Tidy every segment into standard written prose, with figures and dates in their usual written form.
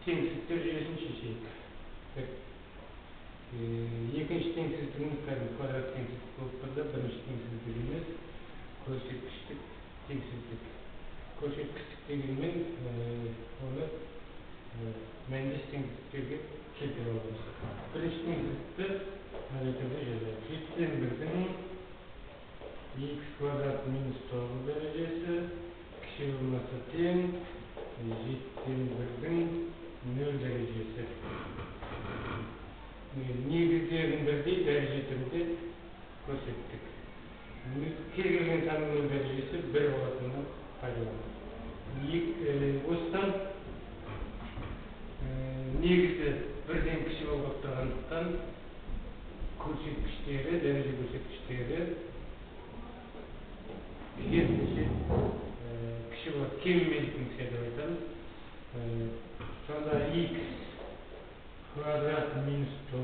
теңсіздіктер жүйесін шешейік. Екінші теңсіздігіміз квадрат теңсіздік болып тұрды. Бірінші теңсіздігіміз көрсеткіштік теңсіздік. Көрсеткіштік дегенмен оны мәндес теңсіздіктерге келтіріп аламыз. Бірінші теңсіздікті мына түрде жазайық. 7-тен 1-дің x квадрат минус 9 дәрежесі кіші болмаса тең 7-тен 1-дің 0 дәрежесі. Негіздерін бірдей дәреже түрінде көрсеттік. Кез келген санның 0 дәрежесі 1 болатынын пайдаланып. Осыдан негізі 1-ден кіші болып тұрғандықтан көрсеткіштері, дәреже көрсеткіштері керісінше кіші болады, кемімен деп айтамыз. Сонда x квадрат минус 9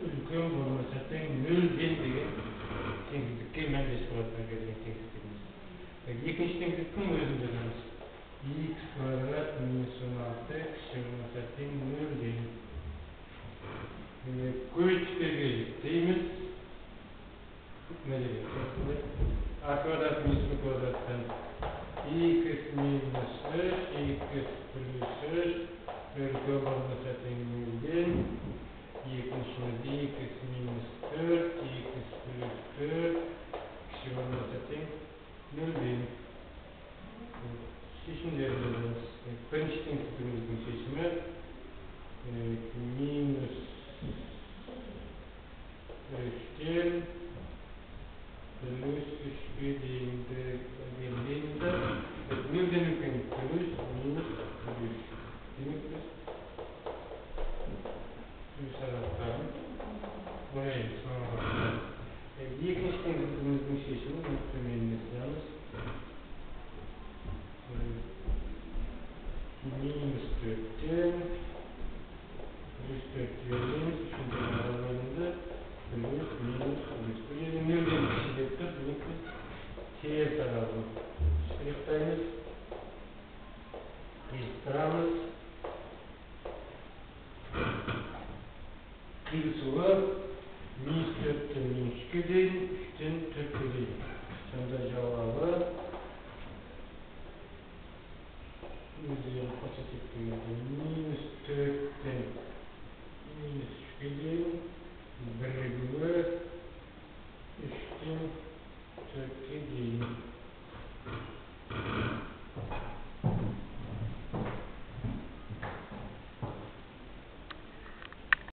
үлкен болмаса тең 0-ден деген теңсіздікке мәндес болатынына берген теңсіздігіміз. Екінші теңсіздіктің өзін жазамыз. x квадрат минус 16 кіші болмаса тең 0-ден. Көбейткіштерге жіктейміз. А квадрат минус b квадраттан x минус 3, x плюс 3 үлкен болмаса тең 0-ден. Екіншіміз x минус 4, x плюс 4 кіші болмаса тең 0-ден. Шешімдерді жазамыз. Бірінші теңсіздігіміздің шешімі минус 3-тен плюс 3-ге дейінгі белгілейміз. 0-ден үлкен плюс, минус, плюс. Демек біз плюс аралықтарын ойлаймыз. Екінші теңсіздігіміздің шешімі төменіне сызамыз. Минус 4-тен плюс 4 жібереміз. Үшінші аралығында плюс, минус, плюс. Бұл жерде 0-ден кіші деп тұр. Демек біз теріс аралығын штрихтаймыз. Қиыстырамыз. Қиылысуы минус 4-тен минус 3-ге дейін, 3-тен 4-ге дейін. Сонда жауабы өздерін көрсетіп дегенде минус 4-тен минус 3-ге дейін, бірігуі 3-тен 4-ге дейін.